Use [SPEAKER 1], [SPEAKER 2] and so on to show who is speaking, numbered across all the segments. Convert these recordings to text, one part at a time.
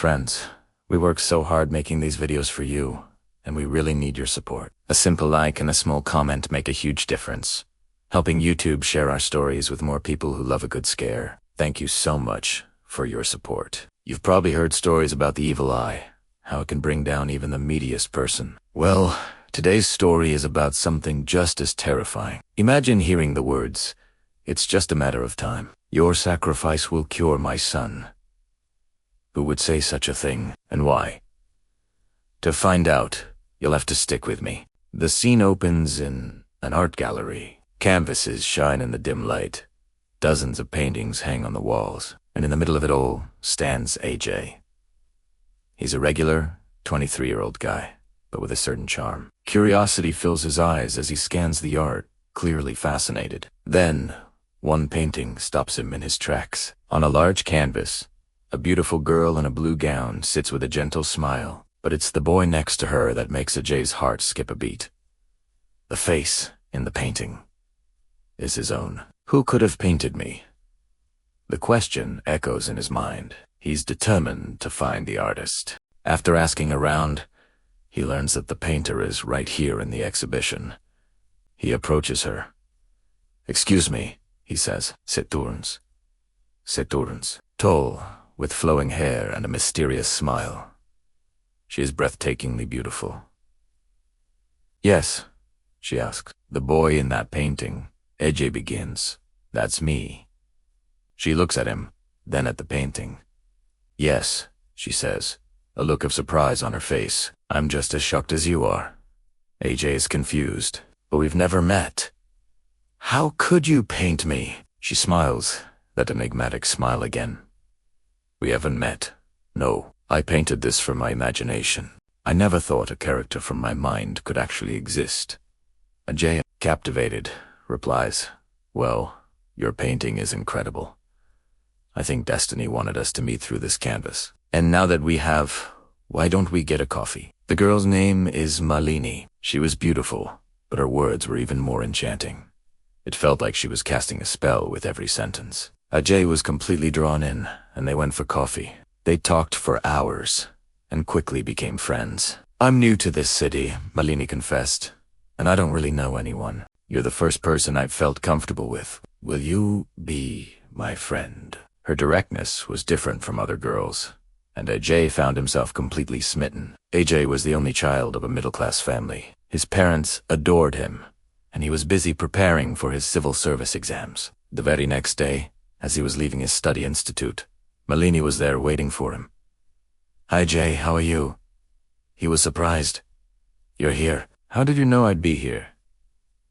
[SPEAKER 1] Friends, we work so hard making these videos for you, and we really need your support. A simple like and a small comment make a huge difference, helping YouTube share our stories with more people who love a good scare. Thank you so much for your support. You've probably heard stories about the evil eye, how it can bring down even the meatiest person. Well, today's story is about something just as terrifying. Imagine hearing the words, "It's just a matter of time. Your sacrifice will cure my son." Who would say such a thing, and why? To find out, you'll have to stick with me. The scene opens in an art gallery. Canvases shine in the dim light. Dozens of paintings hang on the walls, and in the middle of it all stands AJ. He's a regular, 23-year-old guy, but with a certain charm. Curiosity fills his eyes as he scans the art, clearly fascinated. Then, one painting stops him in his tracks. On a large canvas, a beautiful girl in a blue gown sits with a gentle smile, but it's the boy next to her that makes AJ's heart skip a beat. The face in the painting is his own. Who could have painted me? The question echoes in his mind. He's determined to find the artist. After asking around, he learns that the painter is right here in the exhibition. He approaches her. "Excuse me," he says. "Seturns." Seturns. Tall, with flowing hair and a mysterious smile. She is breathtakingly beautiful. "Yes," she asks. "The boy in that painting," AJ begins. "That's me." She looks at him, then at the painting. "Yes," she says, a look of surprise on her face. "I'm just as shocked as you are." AJ is confused. "But we've never met." "How could you paint me?" She smiles, that enigmatic smile again. "We haven't met. No, I painted this from my imagination. I never thought a character from my mind could actually exist." AJ, captivated, replies, "Well, your painting is incredible. I think destiny wanted us to meet through this canvas. And now that we have, why don't we get a coffee?" The girl's name is Malini. She was beautiful, but her words were even more enchanting. It felt like she was casting a spell with every sentence. Ajay was completely drawn in, and they went for coffee. They talked for hours, and quickly became friends. "I'm new to this city," Malini confessed, "and I don't really know anyone. You're the first person I've felt comfortable with. Will you be my friend?" Her directness was different from other girls, and AJ found himself completely smitten. AJ was the only child of a middle-class family. His parents adored him, and he was busy preparing for his civil service exams. The very next day, as he was leaving his study institute, Malini was there waiting for him. "Hi Jay, how are you?" He was surprised. "You're here. How did you know I'd be here?"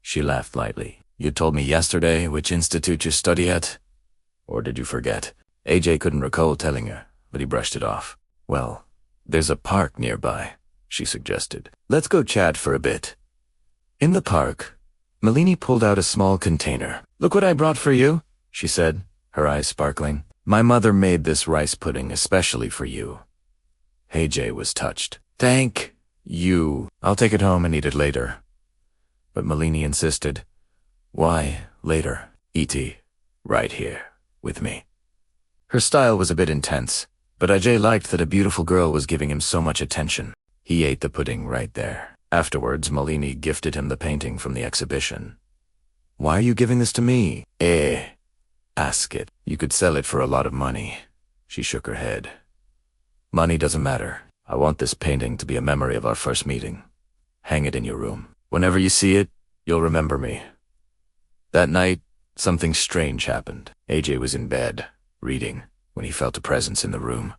[SPEAKER 1] She laughed lightly. "You told me yesterday which institute you study at? Or did you forget?" AJ couldn't recall telling her, but he brushed it off. "Well, there's a park nearby," she suggested. "Let's go chat for a bit." In the park, Malini pulled out a small container. "Look what I brought for you," she said, her eyes sparkling. "My mother made this rice pudding especially for you." AJ was touched. "Thank you. I'll take it home and eat it later." But Malini insisted. "Why later? Eat right here with me." Her style was a bit intense, but Ajay liked that a beautiful girl was giving him so much attention. He ate the pudding right there. Afterwards, Malini gifted him the painting from the exhibition. "Why are you giving this to me?" Ask it. You could sell it for a lot of money." She shook her head. "Money doesn't matter. I want this painting to be a memory of our first meeting. Hang it in your room. Whenever you see it, you'll remember me." That night, something strange happened. AJ was in bed, reading, when he felt a presence in the room.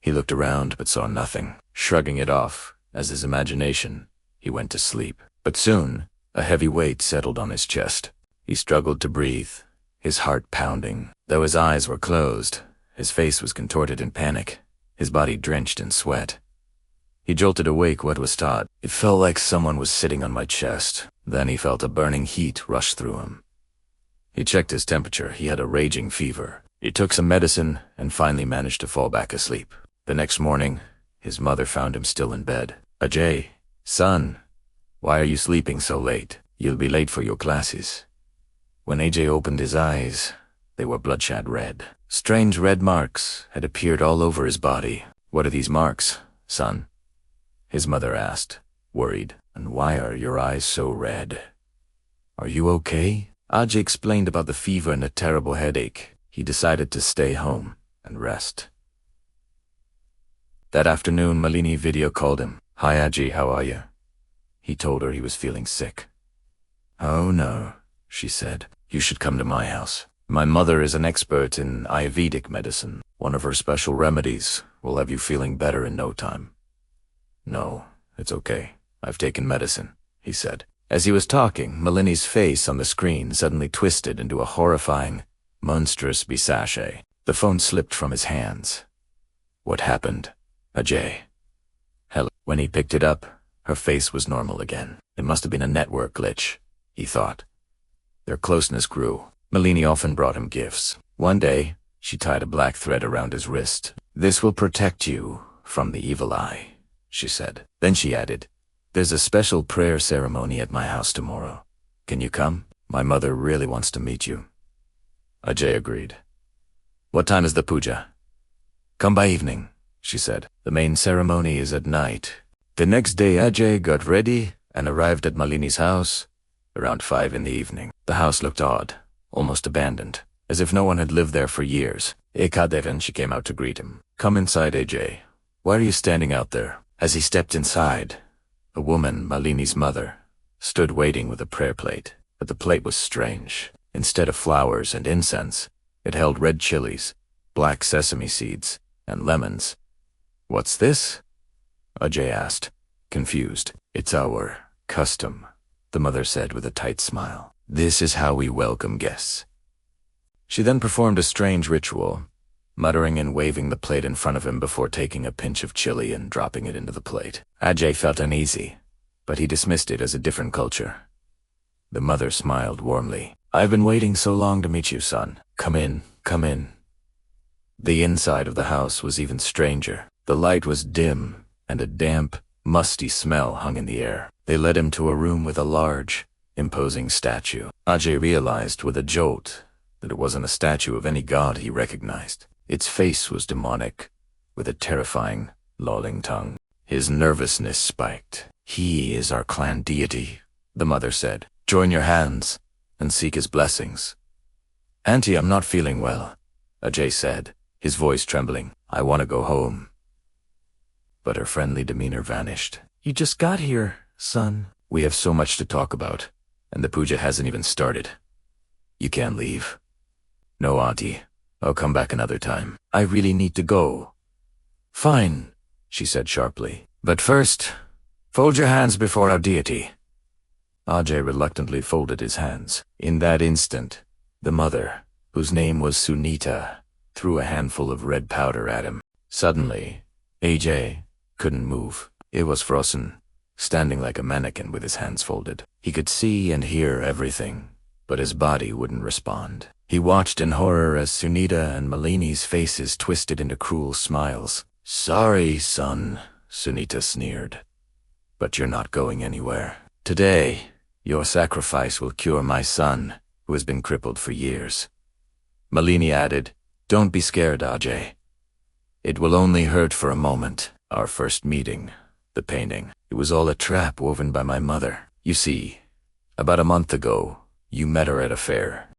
[SPEAKER 1] He looked around but saw nothing. Shrugging it off, as his imagination, he went to sleep. But soon, a heavy weight settled on his chest. He struggled to breathe, his heart pounding. Though his eyes were closed, his face was contorted in panic, his body drenched in sweat. He jolted awake. What was taught? It felt like someone was sitting on my chest. Then he felt a burning heat rush through him. He checked his temperature. He had a raging fever. He took some medicine and finally managed to fall back asleep. The next morning, his mother found him still in bed. "Ajay, son, why are you sleeping so late? You'll be late for your classes." When AJ opened his eyes, they were bloodshot red. Strange red marks had appeared all over his body. What are these marks, son? His mother asked, worried. And why are your eyes so red? Are you okay? Atre explained about the fever and a terrible headache. He decided to stay home and rest. That afternoon, Malini video called him. Hi Atre, how are you? He told her he was feeling sick. Oh no, she said. You should come to my house. My mother is an expert in Ayurvedic medicine. One of her special remedies will have you feeling better in no time. No, it's okay. I've taken medicine, he said. As he was talking, Malini's face on the screen suddenly twisted into a horrifying, monstrous visage. The phone slipped from his hands. What happened? Atre. Hell. When he picked it up, her face was normal again. It must have been a network glitch, he thought. Their closeness grew. Malini often brought him gifts. One day, she tied a black thread around his wrist. This will protect you from the evil eye, she said. Then she added, there's a special prayer ceremony at my house tomorrow. Can you come? My mother really wants to meet you. Atre agreed. What time is the puja? Come by evening, she said. The main ceremony is at night. The next day Atre got ready and arrived at Malini's house around 5 in the evening. The house looked odd, almost abandoned, as if no one had lived there for years. Ekadevan, she came out to greet him. Come inside, Atre. Why are you standing out there? As he stepped inside, a woman, Malini's mother, stood waiting with a prayer plate. But the plate was strange. Instead of flowers and incense, it held red chilies, black sesame seeds, and lemons. What's this? Atre asked, confused. It's our custom, the mother said with a tight smile. This is how we welcome guests. She then performed a strange ritual, muttering and waving the plate in front of him before taking a pinch of chili and dropping it into the plate. Atre felt uneasy, but he dismissed it as a different culture. The mother smiled warmly. I've been waiting so long to meet you, son. Come in, come in. The inside of the house was even stranger. The light was dim, and a damp, musty smell hung in the air. They led him to a room with a large, imposing statue. Atre realized with a jolt that it wasn't a statue of any god he recognized. Its face was demonic, with a terrifying, lolling tongue. His nervousness spiked. He is our clan deity, the mother said. Join your hands and seek his blessings. Auntie, I'm not feeling well, Atre said, his voice trembling. I want to go home. But her friendly demeanor vanished. You just got here, son. We have so much to talk about, and the puja hasn't even started. You can't leave. No, Auntie. I'll come back another time. I really need to go. Fine, she said sharply. But first, fold your hands before our deity. Atre reluctantly folded his hands. In that instant, the mother, whose name was Sunita, threw a handful of red powder at him. Suddenly, Atre couldn't move. It was frozen, standing like a mannequin with his hands folded. He could see and hear everything, but his body wouldn't respond. He watched in horror as Sunita and Malini's faces twisted into cruel smiles. Sorry, son, Sunita sneered. But you're not going anywhere. Today, your sacrifice will cure my son, who has been crippled for years. Malini added, Don't be scared, Atre. It will only hurt for a moment. Our first meeting, the painting, it was all a trap woven by my mother. You see, about a month ago, you met her at a fair.